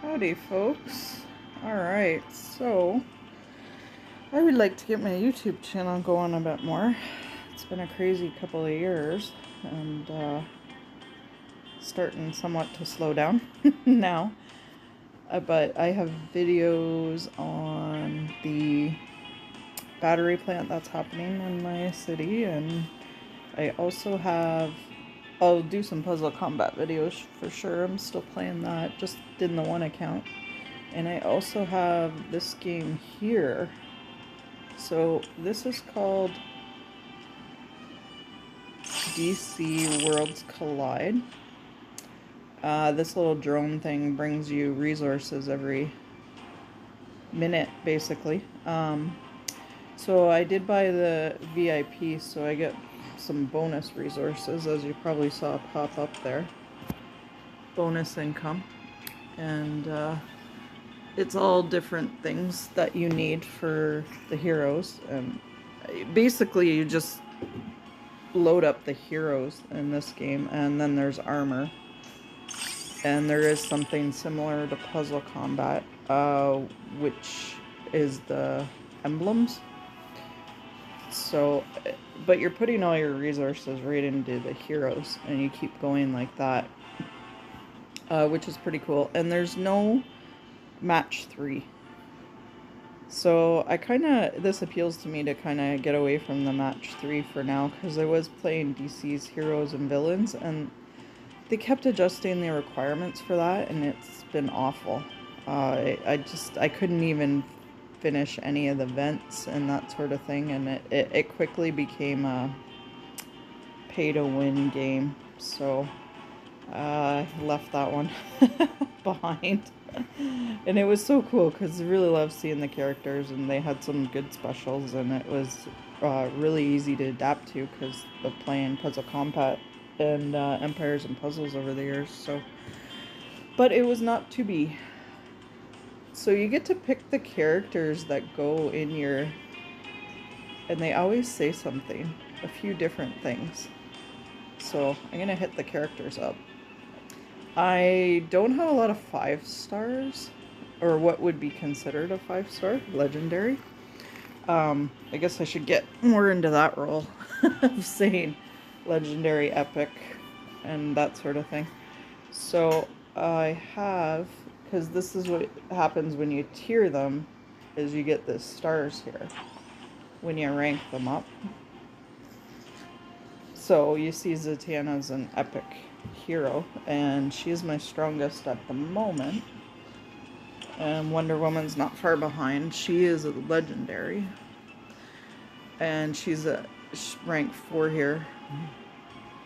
Howdy folks. Alright, so I would like to get my YouTube channel going a bit more. It's been a crazy couple of years and starting somewhat to slow down now. But I have videos on the battery plant that's happening in my city, and I also have, I'll do some puzzle combat videos for sure. I'm still playing that, just in the one account. And I also have this game here. So this is called DC Worlds Collide. This little drone thing brings you resources every minute, basically. So I did buy the VIP, so I get some bonus resources, as you probably saw pop up there. Bonus income. And it's all different things that you need for the heroes, and basically you just load up the heroes in this game, and then there's armor, and there is something similar to puzzle combat, which is the emblems. So, but you're putting all your resources right into the heroes, and you keep going like that, which is pretty cool. And there's no match 3. So this appeals to me to kind of get away from the match 3 for now, because I was playing DC's Heroes and Villains, and they kept adjusting the requirements for that, and it's been awful. I couldn't even finish any of the events and that sort of thing, and it quickly became a pay-to-win game, so I left that one behind. And it was so cool because I really love seeing the characters, and they had some good specials, and it was really easy to adapt to because of playing Puzzle Combat and Empires and Puzzles over the years. So, but it was not to be. So you get to pick the characters that go in your, and they always say something, a few different things. So I'm gonna hit the characters up. I don't have a lot of 5 stars, or what would be considered a 5-star, legendary. I guess I should get more into that role of saying legendary, epic, and that sort of thing. So I have, because this is what happens when you tier them, is you get the stars here when you rank them up. So you see Zatanna's an epic hero, and she's my strongest at the moment. And Wonder Woman's not far behind. She is a legendary, and she's a rank 4 here.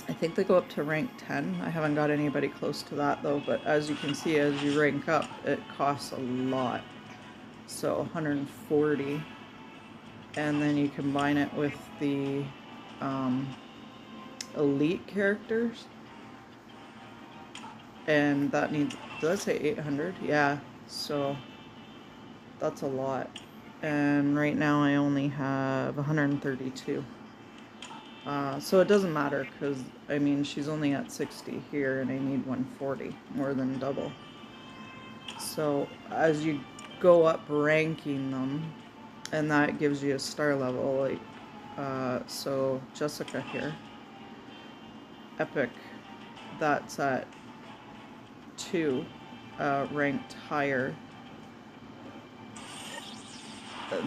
I think they go up to rank 10. I haven't got anybody close to that though, but as you can see, as you rank up, it costs a lot. So 140, and then you combine it with the elite characters, and that needs, did I say 800? Yeah, so that's a lot. And right now I only have 132. So it doesn't matter, because I mean she's only at 60 here, and I need 140, more than double. So as you go up ranking them, and that gives you a star level, like so Jessica here, epic, that's at 2, ranked higher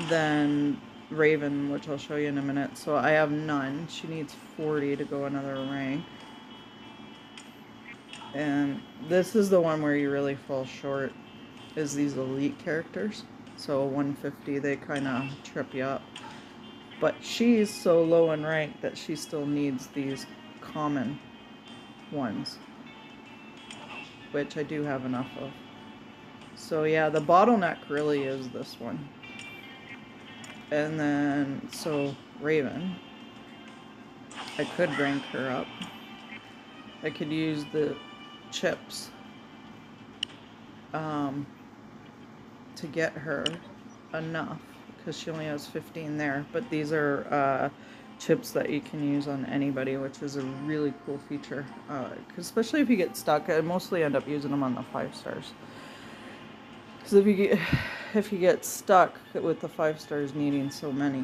than Raven, which I'll show you in a minute. So I have none. She needs 40 to go another rank. And this is the one where you really fall short, is these elite characters. So 150, they kind of trip you up. But she's so low in rank that she still needs these common ones, which I do have enough of. So yeah, the bottleneck really is this one. And then, so Raven, I could rank her up. I could use the chips to get her enough, because she only has 15 there. But these are chips that you can use on anybody, which is a really cool feature, especially if you get stuck. I mostly end up using them on the 5 stars. Because if you get stuck with the 5 stars needing so many,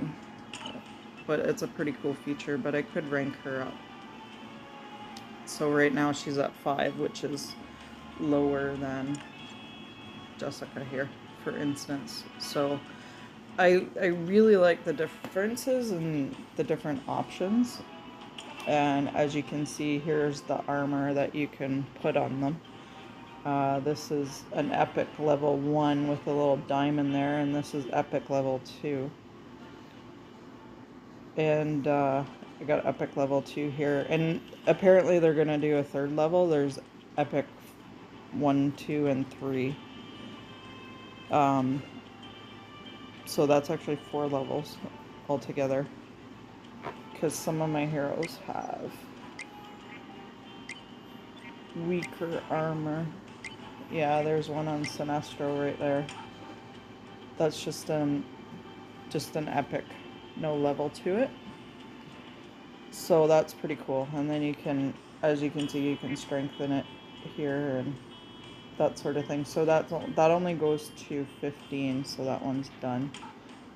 but it's a pretty cool feature. But I could rank her up. So right now she's at 5, which is lower than Jessica here, for instance. So I really like the differences and the different options. And as you can see, here's the armor that you can put on them. This is an epic level 1 with a little diamond there, and this is epic level 2. And I got epic level 2 here. And apparently they're going to do a 3rd level. There's epic 1, 2, and 3. So that's actually 4 levels altogether. Because some of my heroes have weaker armor. Yeah, there's one on Sinestro right there. That's just an epic, no level to it. So that's pretty cool. And then you can, as you can see, you can strengthen it here and that sort of thing. So that only goes to 15, so that one's done.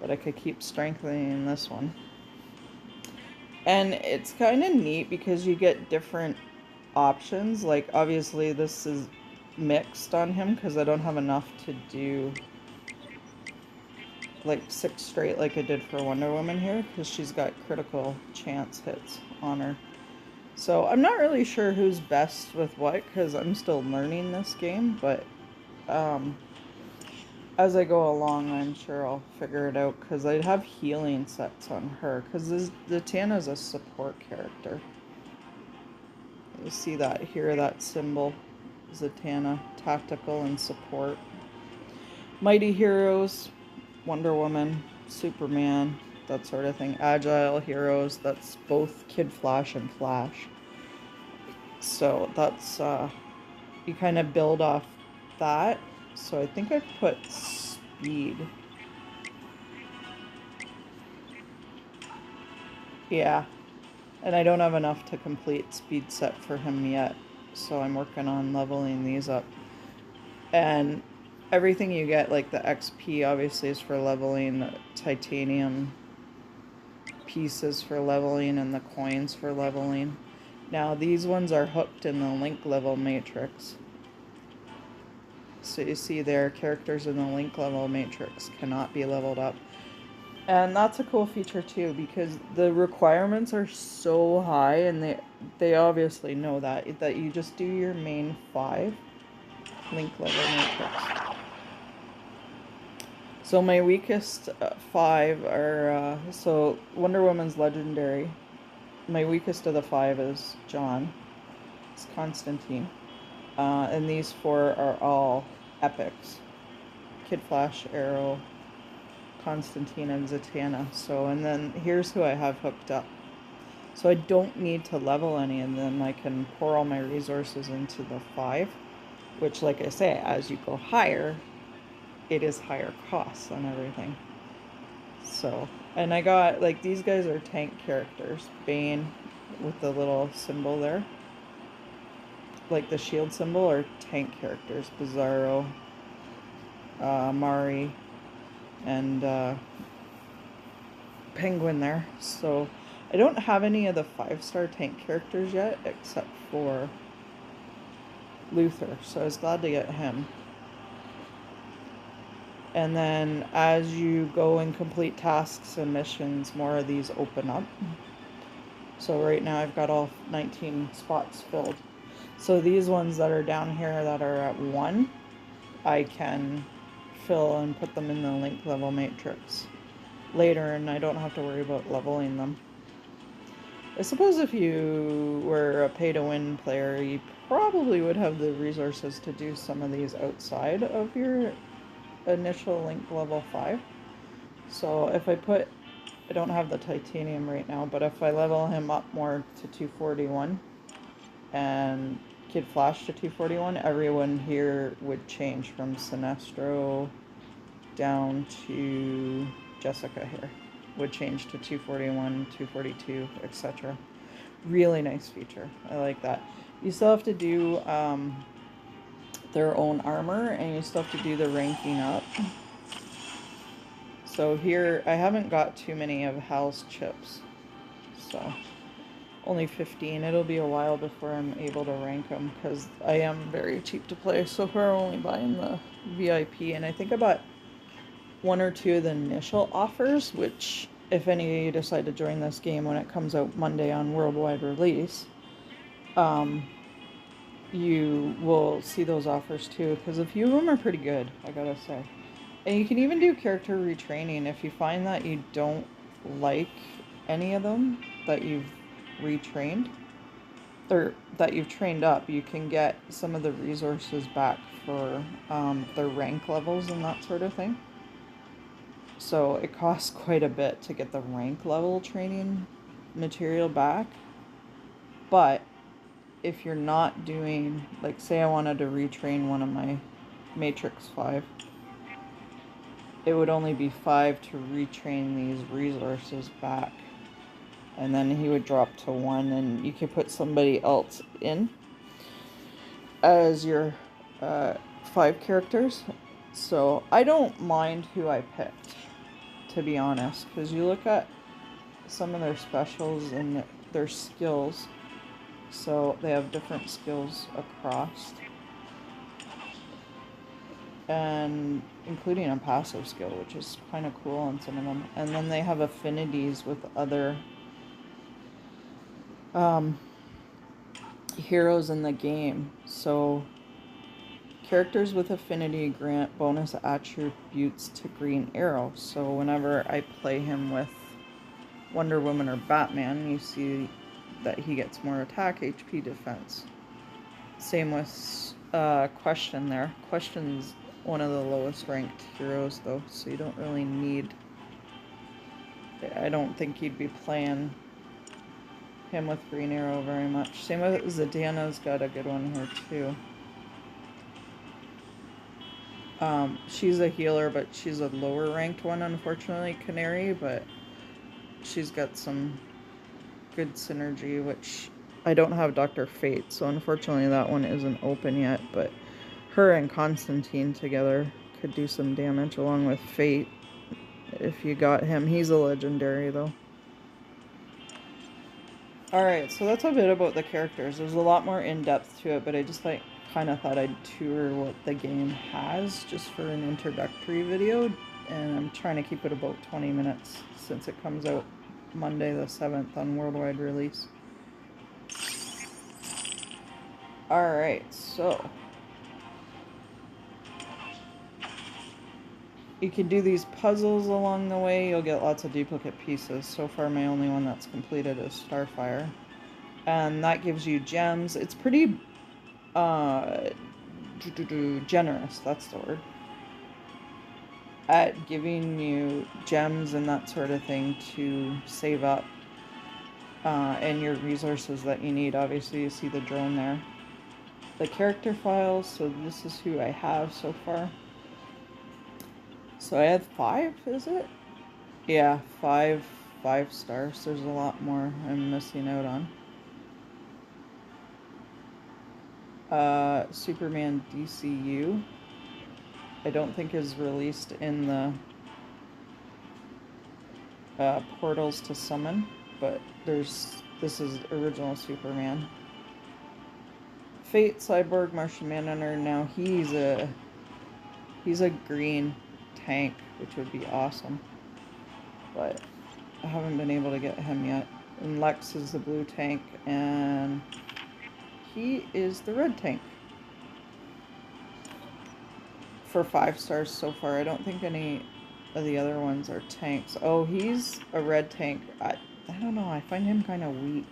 But I could keep strengthening this one. And it's kind of neat because you get different options. Like, obviously this is mixed on him because I don't have enough to do like 6 straight like I did for Wonder Woman here, because she's got critical chance hits on her. So I'm not really sure who's best with what, because I'm still learning this game, but as I go along, I'm sure I'll figure it out, because I have healing sets on her, because Zatanna's a support character. You see that here, that symbol, Zatanna, tactical and support. Mighty heroes, Wonder Woman, Superman, that sort of thing. Agile heroes, that's both Kid Flash and Flash. So that's, you kind of build off that. So I think I put speed. Yeah. And I don't have enough to complete speed set for him yet. So I'm working on leveling these up. And everything you get, like the XP obviously is for leveling, the titanium pieces for leveling, and the coins for leveling. Now these ones are hooked in the link level matrix. So you see there, characters in the link level matrix cannot be leveled up. And that's a cool feature too, because the requirements are so high, and they obviously know that you just do your main 5 link level matrix. So my weakest 5 are, so Wonder Woman's legendary. My weakest of the 5 is John. It's Constantine. And these 4 are all epics. Kid Flash, Arrow, Constantine, and Zatanna. So, and then here's who I have hooked up. So I don't need to level any of them. I can pour all my resources into the 5, which, like I say, as you go higher, it is higher costs on everything. So, and I got, like, these guys are tank characters. Bane with the little symbol there, like the shield symbol, are tank characters. Bizarro, Mari, and Penguin there. So I don't have any of the 5-star tank characters yet, except for Luther, so I was glad to get him. And then as you go and complete tasks and missions, more of these open up. So right now I've got all 19 spots filled. So these ones that are down here that are at 1, I can fill and put them in the link level matrix later, and I don't have to worry about leveling them. I suppose if you were a pay-to-win player, you probably would have the resources to do some of these outside of your initial link level 5. So if I don't have the titanium right now, but if I level him up more to 241 and Kid Flash to 241, everyone here would change from Sinestro down to Jessica here. Would change to 241, 242, etc. Really nice feature. I like that. You still have to do their own armor, and you still have to do the ranking up. So here, I haven't got too many of Hal's chips, so only 15. It'll be a while before I'm able to rank them, because I am very cheap to play. So far, I'm only buying the VIP, and I think I bought one or two of the initial offers, which, if any of you decide to join this game when it comes out Monday on worldwide release, you will see those offers too, because a few of them are pretty good, I gotta say. And you can even do character retraining if you find that you don't like any of them that you've retrained, or that you've trained up. You can get some of the resources back for their rank levels and that sort of thing. So it costs quite a bit to get the rank level training material back. But if you're not doing, like, say I wanted to retrain one of my Matrix 5, it would only be 5 to retrain these resources back. And then he would drop to 1, and you can put somebody else in as your 5 characters. So I don't mind who I picked, to be honest, because you look at some of their specials and their skills. So they have different skills across, and including a passive skill, which is kind of cool on some of them. And then they have affinities with other heroes in the game. So characters with affinity grant bonus attributes to Green Arrow. So whenever I play him with Wonder Woman or Batman, you see that he gets more attack, HP, defense. Same with Question there. Question's one of the lowest ranked heroes though, so you don't really need... I don't think you'd be playing him with Green Arrow very much. Same with Zatanna's got a good one here too. She's a healer, but she's a lower ranked one, unfortunately, Canary, but she's got some good synergy, which I don't have Dr. Fate, so unfortunately that one isn't open yet, but her and Constantine together could do some damage along with Fate if you got him. He's a legendary though. Alright, so that's a bit about the characters. There's a lot more in-depth to it, but I just kind of thought I'd tour what the game has just for an introductory video, and I'm trying to keep it about 20 minutes since it comes out Monday the 7th on worldwide release. Alright, so you can do these puzzles along the way. You'll get lots of duplicate pieces. So far my only one that's completed is Starfire, and that gives you gems. It's pretty generous, that's the word, at giving you gems and that sort of thing to save up and your resources that you need. Obviously you see the drone there. The character files, so this is who I have so far. So I had 5, is it? Yeah, 5 stars. There's a lot more I'm missing out on. Superman DCU, I don't think is released in the portals to summon, but this is original Superman. Fate, Cyborg, Martian Manhunter. Now he's a green tank, which would be awesome, but I haven't been able to get him yet. And Lex is the blue tank, and he is the red tank. For 5 stars so far. I don't think any of the other ones are tanks. Oh, he's a red tank. I don't know, I find him kind of weak,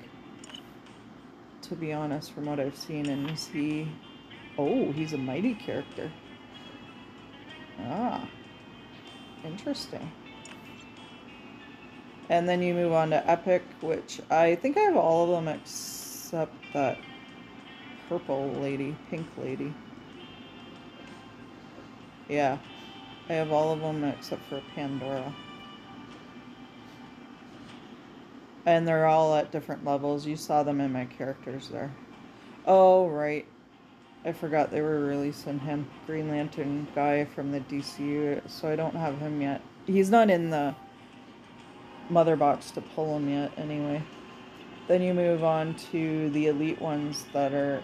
to be honest, from what I've seen. And is he... Oh, he's a mighty character. Ah, interesting. And then you move on to Epic, which I think I have all of them except that purple lady, pink lady. Yeah, I have all of them except for Pandora. And they're all at different levels. You saw them in my characters there. Oh, right. I forgot they were releasing him. Green Lantern guy from the DC, so I don't have him yet. He's not in the mother box to pull him yet, anyway. Then you move on to the elite ones that are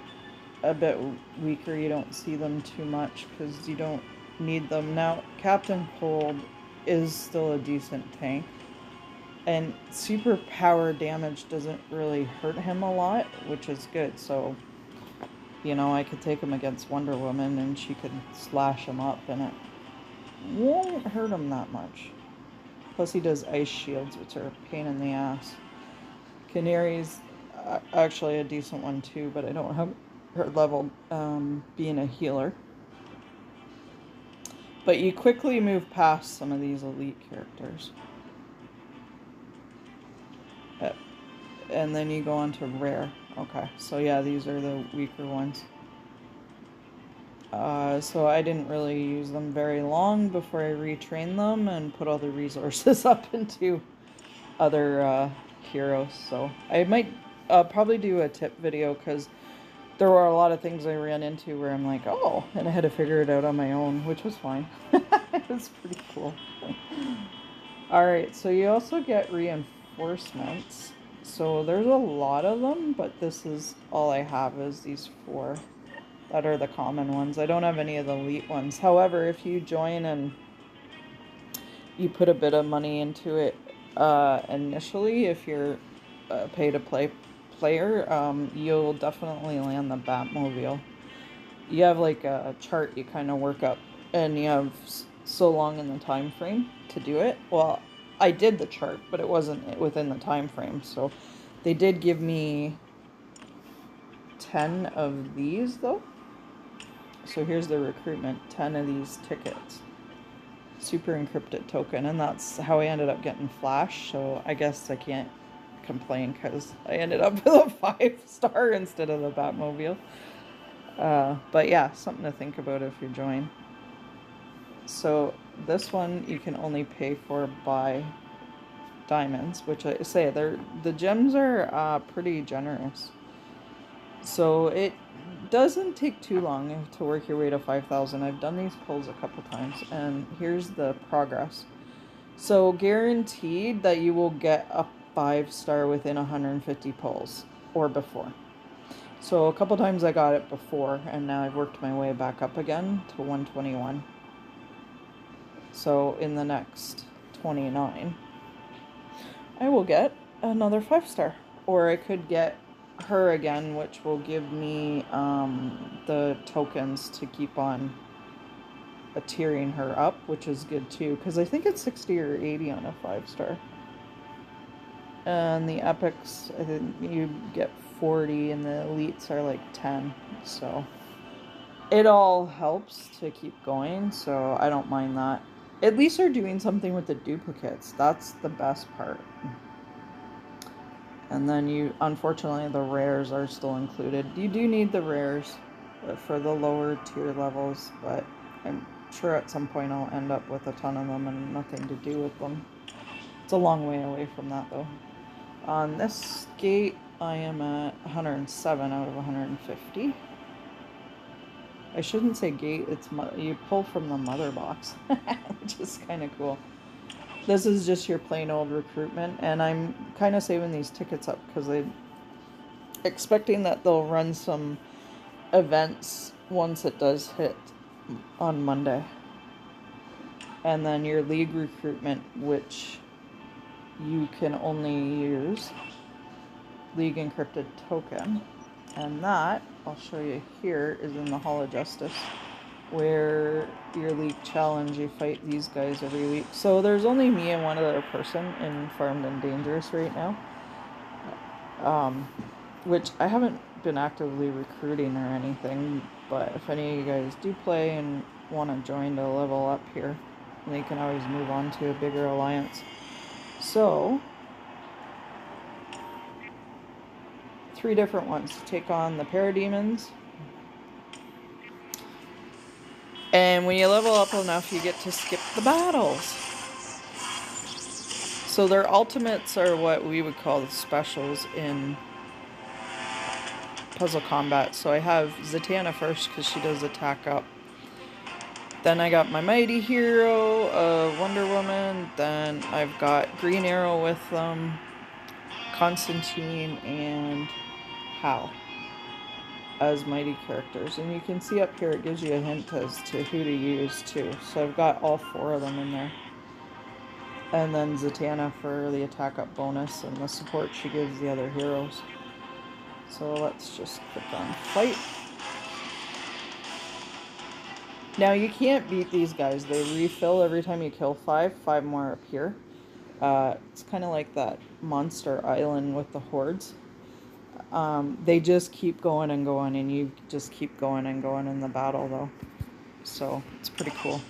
a bit weaker. You don't see them too much because you don't need them. Now, Captain Cold is still a decent tank. And super power damage doesn't really hurt him a lot, which is good. So, you know, I could take him against Wonder Woman and she could slash him up and it won't hurt him that much. Plus he does ice shields, which are a pain in the ass. Canary's actually a decent one too, but I don't have her level being a healer. But you quickly move past some of these elite characters. And then you go on to rare. Okay, so yeah, these are the weaker ones. So I didn't really use them very long before I retrained them and put all the resources up into other heroes. So I might probably do a tip video because there were a lot of things I ran into where I'm like, oh, and I had to figure it out on my own, which was fine. It was pretty cool. Alright, so you also get reinforcements. So there's a lot of them, but this is all I have is these 4 that are the common ones. I don't have any of the elite ones. However, if you join and you put a bit of money into it initially, if you're a pay-to-play player, you'll definitely land the Batmobile. You have like a chart you kind of work up, and you have so long in the time frame to do it. Well, I did the chart, but it wasn't within the time frame, so they did give me 10 of these though. So here's the recruitment, 10 of these tickets. Super encrypted token, and that's how I ended up getting Flash, so I guess I can't complain because I ended up with a 5-star instead of the Batmobile. But yeah, something to think about if you join. So this one you can only pay for by diamonds, which I say the gems are pretty generous. So it doesn't take too long to work your way to 5,000. I've done these pulls a couple times, and here's the progress. So guaranteed that you will get a 5-star within 150 pulls or before. So a couple times I got it before, and now I've worked my way back up again to 121. So in the next 29, I will get another 5-star. Or I could get her again, which will give me the tokens to keep on tiering her up, which is good too, because I think it's 60 or 80 on a 5-star. And the epics, I think you get 40, and the elites are like 10, so it all helps to keep going, so I don't mind that. At least they're doing something with the duplicates. That's the best part. And then unfortunately, the rares are still included. You do need the rares for the lower tier levels, but I'm sure at some point I'll end up with a ton of them and nothing to do with them. It's a long way away from that though. On this gate, I am at 107 out of 150. I shouldn't say gate, you pull from the mother box, which is kind of cool. This is just your plain old recruitment, and I'm kind of saving these tickets up because I'm expecting that they'll run some events once it does hit on Monday. And then your league recruitment, which you can only use league encrypted token, and that I'll show you here is in the Hall of Justice, where your league challenge, you fight these guys every week. So there's only me and one other person in Farmed and Dangerous right now, which I haven't been actively recruiting or anything, but if any of you guys do play and want to join to level up here, then you can always move on to a bigger alliance. So 3 different ones to take on the parademons. And when you level up enough, you get to skip the battles. So their ultimates are what we would call the specials in puzzle combat. So I have Zatanna first because she does attack up. Then I got my mighty hero, Wonder Woman. Then I've got Green Arrow with Constantine and Hal as mighty characters. And you can see up here it gives you a hint as to who to use too. So I've got all 4 of them in there. And then Zatanna for the attack up bonus and the support she gives the other heroes. So let's just click on fight. Now you can't beat these guys. They refill every time you kill 5. 5 more appear. It's kind of like that monster island with the hordes. They just keep going and going, and you just keep going and going in the battle though. So it's pretty cool.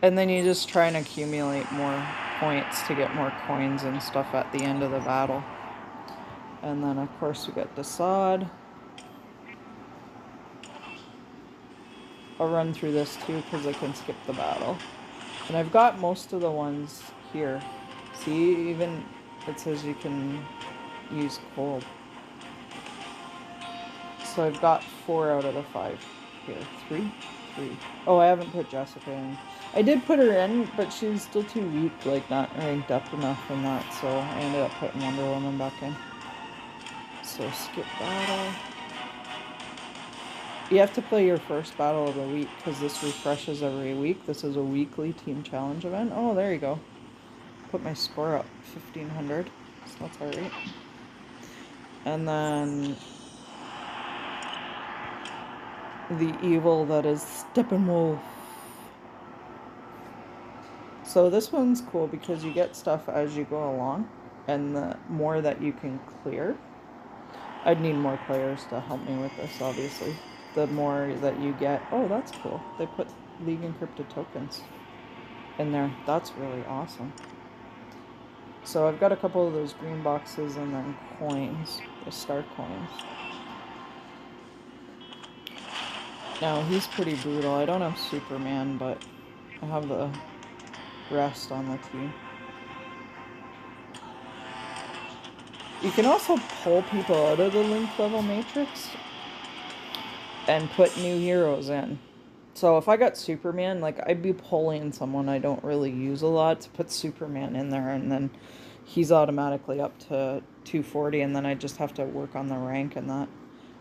And then you just try and accumulate more points to get more coins and stuff at the end of the battle. And then of course we got Desaad. I'll run through this too because I can skip the battle. And I've got most of the ones here. See, even it says you can use cold. So I've got 4 out of the 5 here. 3? 3. Oh, I haven't put Jessica in. I did put her in, but she was still too weak, like not ranked up enough in that, so I ended up putting Wonder Woman back in. So skip battle. You have to play your first battle of the week because this refreshes every week. This is a weekly team challenge event. Oh, there you go. Put my score up, 1500. So that's alright. And then the evil that is Steppenwolf. So this one's cool because you get stuff as you go along, and the more that you can clear. I'd need more players to help me with this, obviously. The more that you get... Oh, that's cool. They put League encrypted tokens in there. That's really awesome. So I've got a couple of those green boxes and then coins, the star coins. Now, he's pretty brutal. I don't have Superman, but I have the rest on the team. You can also pull people out of the link level matrix and put new heroes in. So if I got Superman, like I'd be pulling someone I don't really use a lot to put Superman in there, and then he's automatically up to 240, and then I just have to work on the rank and that.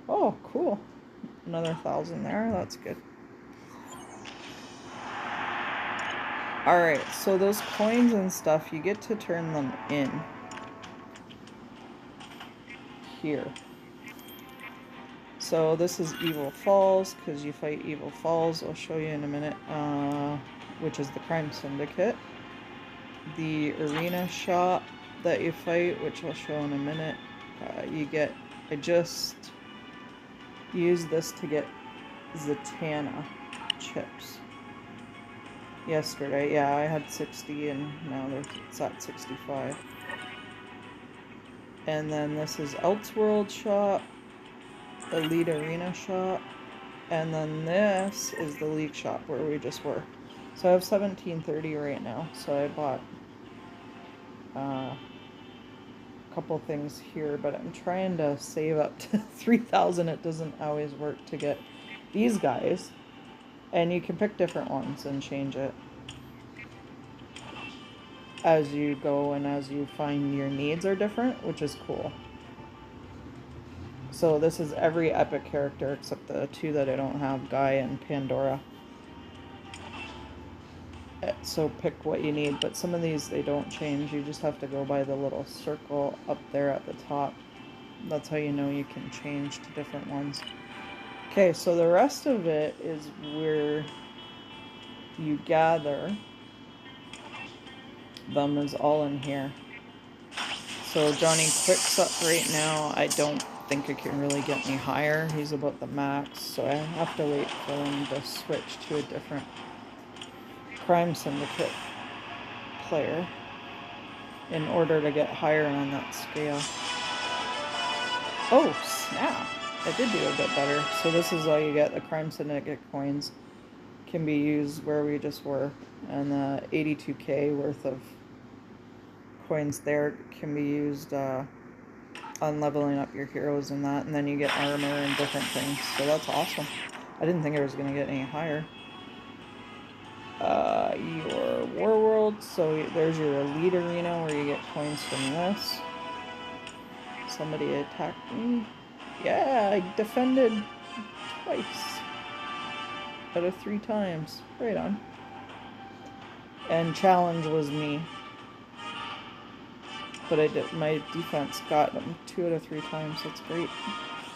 Oh, cool. Another 1,000 there. That's good. Alright, so those coins and stuff, you get to turn them in. Here. So this is Evil Falls, because you fight Evil Falls. I'll show you in a minute, which is the crime syndicate. The arena shop that you fight, which I'll show in a minute. You get, I just used this to get Zatanna chips yesterday. Yeah, I had 60 and now it's at 65. And then this is Elseworld shop, Elite Arena shop, and then this is the League shop where we just were. So I have 1730 right now, so I bought a couple things here, but I'm trying to save up to 3,000. It doesn't always work to get these guys, and you can pick different ones and change it as you go and as you find your needs are different, which is cool. So this is every epic character except the 2 that I don't have, Guy and Pandora. So pick what you need, but some of these they don't change. You just have to go by the little circle up there at the top. That's how you know you can change to different ones. Okay, so the rest of it is where you gather them is all in here. So Johnny Quick's up right now. I don't think it can really get me higher. He's about the max, so I have to wait for him to switch to a different crime syndicate player in order to get higher on that scale. Oh, snap. I did do a bit better. So this is all you get. The crime syndicate coins can be used where we just were, and the 82k worth of coins there can be used on leveling up your heroes and that, and then you get armor and different things. So that's awesome. I didn't think it was going to get any higher. Your War World, so there's your Elite Arena where you get coins from this. Somebody attacked me. Yeah, I defended twice out of 3 times. Right on. And challenge was me. But I did, my defense got them 2 out of 3 times. That's great.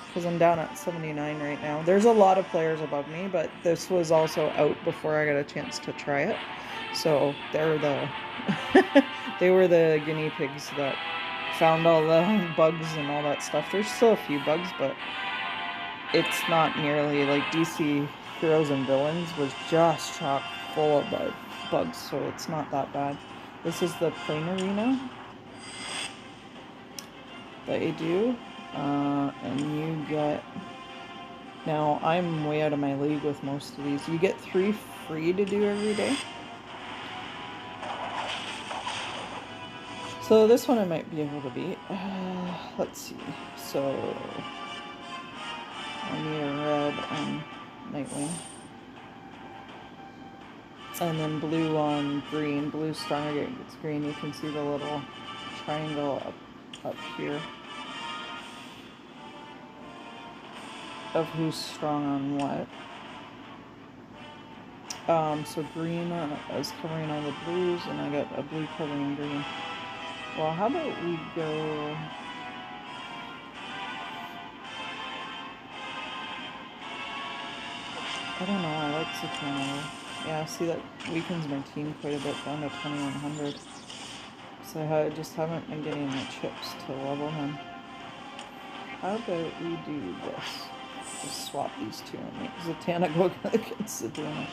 Because I'm down at 79 right now. There's a lot of players above me, but this was also out before I got a chance to try it. So they're the they were the guinea pigs that found all the bugs and all that stuff. There's still a few bugs, but it's not nearly like DC Heroes and Villains was just chock full of bugs, so it's not that bad. This is the plane arena that you do, and you get, now I'm way out of my league with most of these. You get 3 free to do every day. So this one I might be able to beat. Let's see. So I need a red on Nightwing. And then blue on green. Blue's stronger against green. You can see the little triangle up here of who's strong on what. So green is covering all the blues, and I got a blue covering green. Well, how about we go... I don't know, I like Satana. Yeah, see, that weakens my team quite a bit, down to 2100. So I just haven't been getting the chips to level him. How about we do this? Just swap these two and make Zatanna go against Zatanna.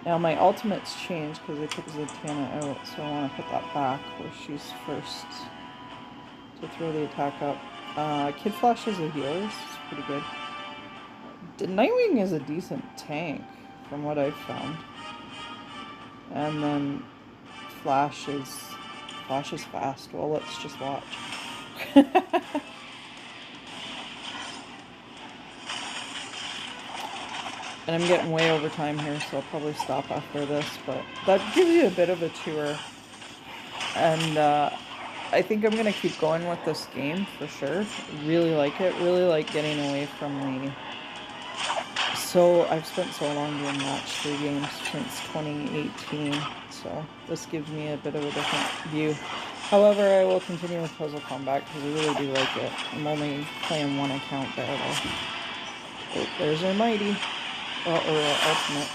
Now my ultimate's changed because I took Zatanna out, so I want to put that back where she's first to throw the attack up. Kid Flash is a healer, so it's pretty good. Nightwing is a decent tank from what I've found. And then Flash is fast. Well, let's just watch. And I'm getting way over time here, so I'll probably stop after this, but that gives you a bit of a tour. And I think I'm going to keep going with this game for sure. Really like it. Really like getting away from the... So I've spent so long doing match 3 games since 2018, so this gives me a bit of a different view. However, I will continue with Puzzle Combat because I really do like it. I'm only playing 1 account there though. Oh, there's our Mighty. Or Ultimate.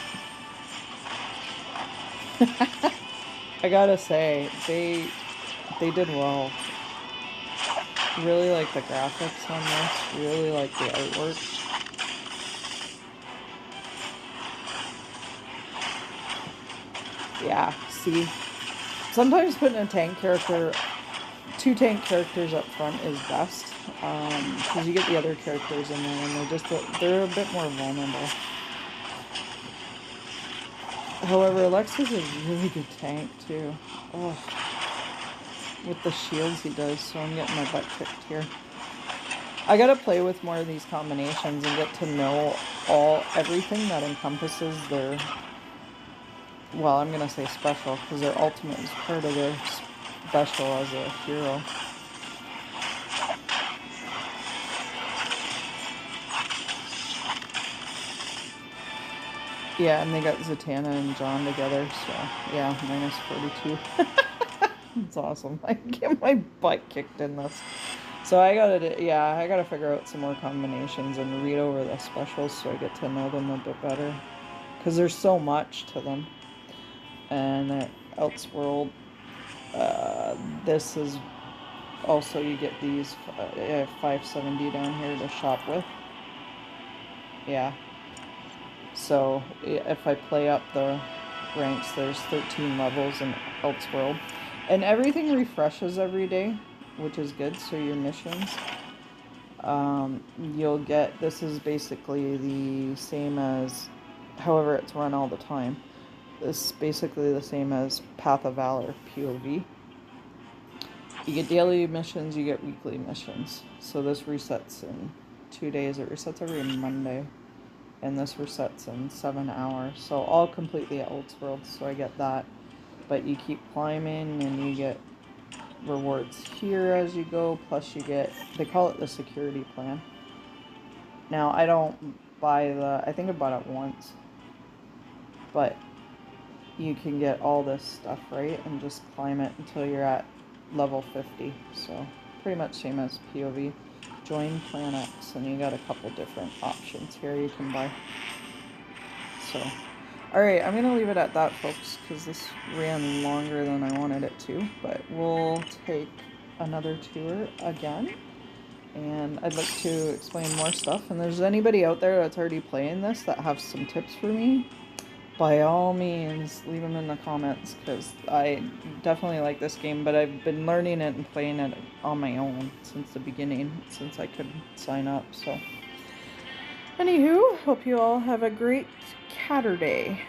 I gotta say, they did well. Really like the graphics on this. Really like the artwork. Yeah, see? Sometimes putting a tank character, 2 tank characters up front is best. Because you get the other characters in there and they're a bit more vulnerable. However, Alexa's a really good tank too. Oh, with the shields he does, so I'm getting my butt kicked here. I gotta play with more of these combinations and get to know everything that encompasses their... Well, I'm gonna say special, because their ultimate is part of their special as a hero. Yeah, and they got Zatanna and John together, so yeah, minus 42. It's awesome. I get my butt kicked in this. So I gotta figure out some more combinations and read over the specials so I get to know them a bit better. Because there's so much to them. And Elseworld, this is also, you get these 570 down here to shop with. Yeah. So if I play up the ranks, there's 13 levels in Elseworld. And everything refreshes every day, which is good. So your missions, you'll get, this is basically the same as, however it's run all the time. This is basically the same as Path of Valor POV. You get daily missions, you get weekly missions. So this resets in 2 days. It resets every Monday. And this resets in 7 hours. So all completely at Old World, so I get that. But you keep climbing and you get rewards here as you go, plus you get, they call it the security plan. Now I don't buy I think I bought it once, but you can get all this stuff, right, and just climb it until you're at level 50. So pretty much same as POV. Join Plan X, and you got a couple different options here you can buy. So alright, I'm gonna leave it at that, folks, because this ran longer than I wanted it to, but we'll take another tour again, and I'd like to explain more stuff. And there's anybody out there that's already playing this that have some tips for me, by all means leave them in the comments, because I definitely like this game, but I've been learning it and playing it on my own since the beginning, since I could sign up. So anywho, hope you all have a great Catterday.